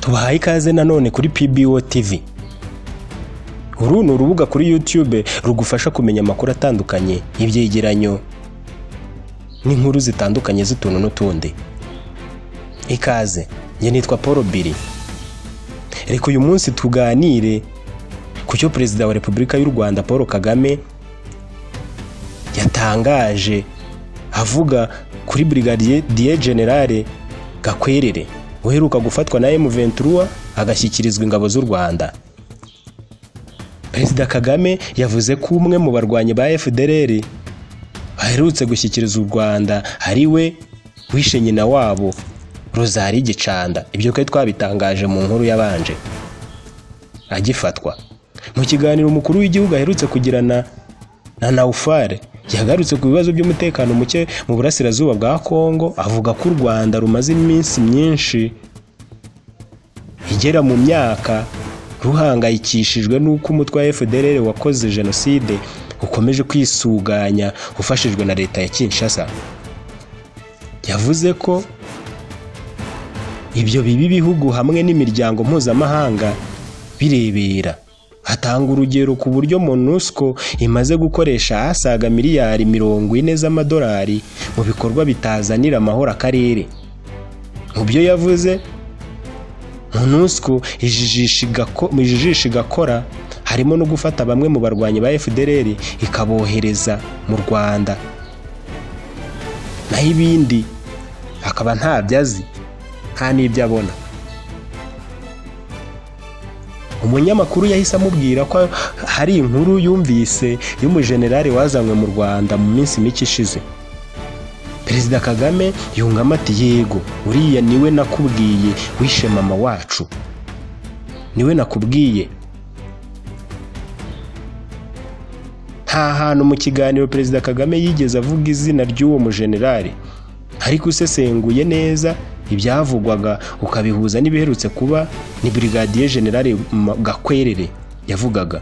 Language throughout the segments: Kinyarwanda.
Tubahaye ikaze nanone kuri PBO TV. Uru ni urubuga kuri YouTube rugufasha kumenya amakuru atandukanye, ibyegeranyo n'inkuru zitandukanye z'utuntu n'utundi. Ikaze, njye nitwa Paul Biri. Reka uyu munsi tuganire ku cyo Perezida wa Repubulika y'u Rwanda Paul Kagame yatangaje avuga kuri Brigadier General Gakwerere uheruka gufatwa na M23 agashyikirizwa ingabo z'u Rwanda. Perezida Kagame yavuze ko umwe mu barwanyi ba FDLR baherutse gushyikiriza u Rwanda ari we wishe nyina wabo Rosalie Gicanda. Ibyo kwe twabitangaje mu nkuru yabanje agifatwa. Mu kiganiro umukuru w'igihugu aherutse kugirana na Naufare yagarutse ku bibazo by'umutekano muke mu burasirazuba bwa Kongo, avuga ko u Rwanda rumaze iminsi myinshi igera mu myaka ruhangayikishijwe n'uko umutwe wa FDLR wakoze jenoside ukomeje kwisuganya ufashijwe na leta ya Kinshasa. Yavuze ko ibyo bibi bihugu hamwe n'imiryango mpuzamahanga birebera. Hatanga urugero ku buryo MONUSCO imaze gukoresha asaga miliyari 40 z'amadolari mu bikorwa bitazanira amahoro akarere. Mu byo yavuze, MONUSCO ijijisha igakora harimo no gufata bamwe mu barwanyi ba FDLR ikabohereza mu Rwanda, naho ibindi akaba ntabyo azi nta n'ibyo abona. Umunyamakuru yahise amubwira ko hari inkuru yumvise y'umujenerali wazanywe mu Rwanda mu minsi mike ishize. Perezida Kagame yungamo ati, yego uriya niwe nakubwiye wishe mama wacu, niwe nakubwiye. Nta hantu mu kiganiro Perezida Kagame yigeze avuga izina ry'uwo mujenerali, ariko usesenguye neza ibyavugwaga ukabihuza n'ibiherutse kuba ni Brigadier General Gakwerere yavugaga.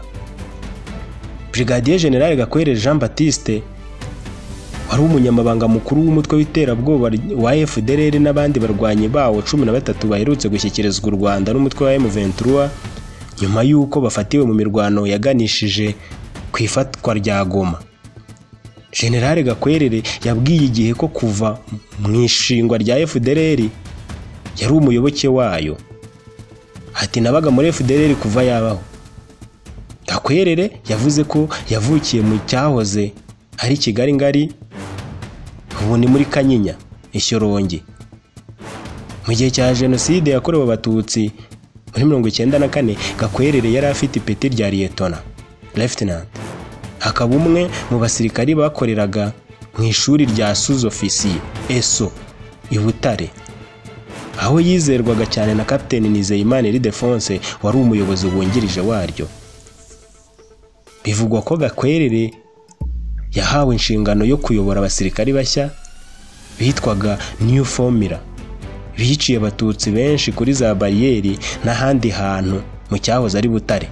Brigadier General Gakwerere Jean Baptiste wari umunyamabanga mukuru w'umutwe w'iterabwoba wa FDLR n'abandi barwanyi bawo 13 baherutse gushyikirizwa u Rwanda n'umutwe wa M23 nyuma y'uko bafatiwe mu mirwano yaganishije ku ifatwa rya Goma. General Gakwerere yabwiye igihe ko kuva mu ishingwa rya FDLR yari umuyoboke wayo. Ati, nabaga muri FDLR kuva yabaho. Gakwerere yavuze ko yavukiye mu cyahoze ari Kigali ngari, ubu ni muri Kanyinya Ishyorongi. Mu gihe cya jenoside yakorewe abatutsi muri 1994 Gakwerere yari afite ipeti rya Lieutenant. Akaba umwe mu basirikari bakoreraga mu ishuri rya sous-officier ESO i Butare, aho yizerwaga cyane na Captain Nizeyimana Ildefonse wari umuyobozi wungirije waryo. Bivugwa ko Gakwerere yahawe inshingano yo kuyobora abasirikari bashya bitwaga New Formula, biciye abatutsi benshi kuri za bariyeri n'ahandi hantu mu cyahoze ari Butare.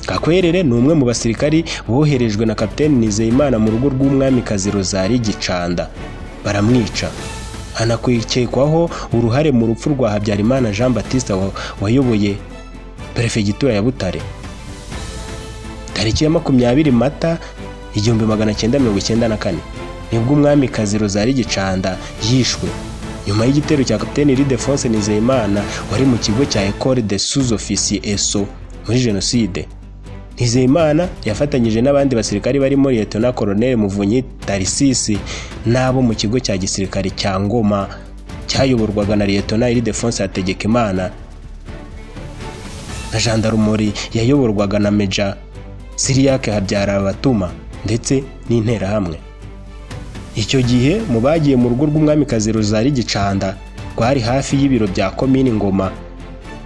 Gakwerere ni umwe mu basirikari boherejwe na Captain Nizeyimana mu rugo rw'umwamikazi Rosalie Gicanda, baramwica. Hanakwikekwaho uruhare mu rupfu rwa Habyarimana Jean Baptiste wayoboye Perefegitura ya Butare. Tariki ya 20 Mata 1994 nibwo umwamikazi Rosalie Gicanda yishwe nyuma y'igitero cya Captain Ildefonse Nizeyimana wari mu kigo cya École des sous-officiers ESO muri jenoside. Nizeyimana yafatanyije n'abandi basirikari barimo Lieutenant Colonel Muvunyi Tarisisi n'abo mu kigo cya gisirikare cya Ngoma cyayoborwaga na Lieutenant Ildefonse Hategekimana na Gendarmerie yayoborwaga na Major Siriake Habyarabatuma ndetse n'interahamwe. Icyo gihe mu bagiye mu rugo rw'umwamikazi Rosalie Gicanda rwari hafi y'ibiro bya Komini Ngoma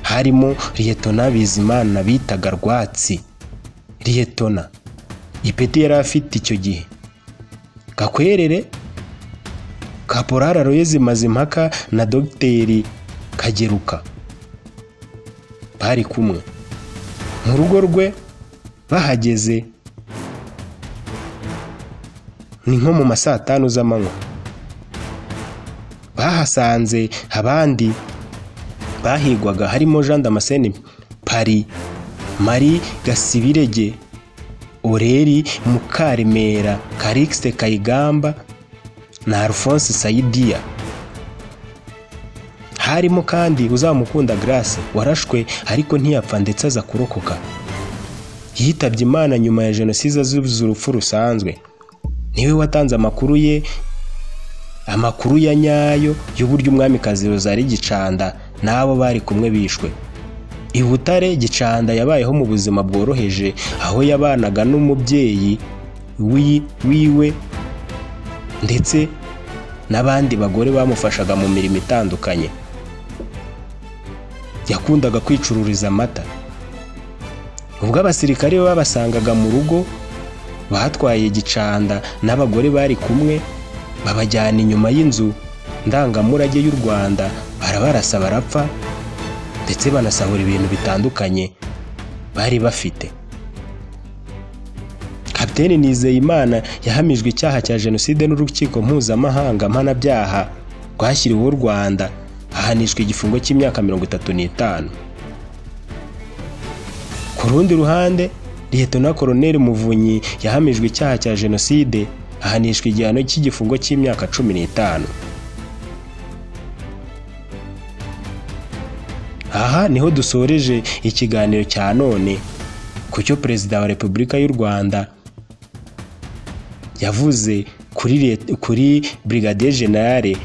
harimo Lieutenant Bizimana bitaga Rwatsi. Lieutenant ipeti yari afite icyo gihe. Gakwerere, Caporal Aloys Mazimpaka na Dr Kageruka bari kumwe. Mu rugo rwe bahageze ni nko mu saa 5 z'amanywa. Bahasanze abandi bahigwaga harimo Jean Damascene Pari, Marie Gasibirege, Oreri Mukaremera, Calixte Kayigamba na Alphonse Saidia. Harimo kandi Uzamukunda Grace warashwe ariko ntiyapfa ndetse aza kurokoka. Yitabye Imana nyuma ya jenoside azize urupfu rusanzwe. Niwe watanze amakuru ya nyayo y'uburyo umwamikazi Rosalie Gicanda n'abo bari kumwe bishwe. I Butare Gicanda yabayeho mu buzima bworoheje aho yabanaga n'umubyeyi wiwe ndetse n'abandi bagore bamufashaga mu mirimo itandukanye. Yakundaga kwicururiza amata. Ubwo abasirikare babasangaga mu rugo batwaye Gicanda n'abagore bari kumwe babajyana inyuma y'inzu ndangamurage y'u Rwanda, barabarasa barapfa ndetse banasahura ibintu bitandukanye bari bafite. Kapiteni Nizeyimana yahamijwe icyaha cya jenoside n'urukiko mpuzamahanga mpanabyaha rwashyiriweho u Rwanda, ahanishwa igifungo cy'imyaka 35. Ku rundi ruhande, Lieutenant Colonel Muvunyi yahamijwe icyaha cya jenoside, ahanishwa igihano cy'igifungo cy'imyaka 15. Aha niho dusoreje ikiganiro cya none ku cyo Perezida wa Repubulika y'u Rwanda yavuze kuri Brigadier General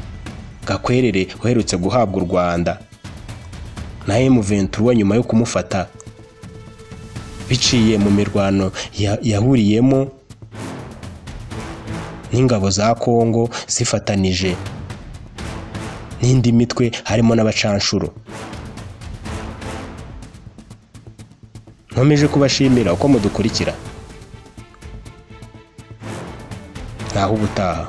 Gakwerere uherutse guhabwa u Rwanda na M23 nyuma yo kumufata biciye mu mirwano yahuriyemo n'ingabo za Kongo zifatanije n'indi mitwe harimo n'abacanshuro. Nkomeje kubashimira uko mudukurikira. Naho ubutaha.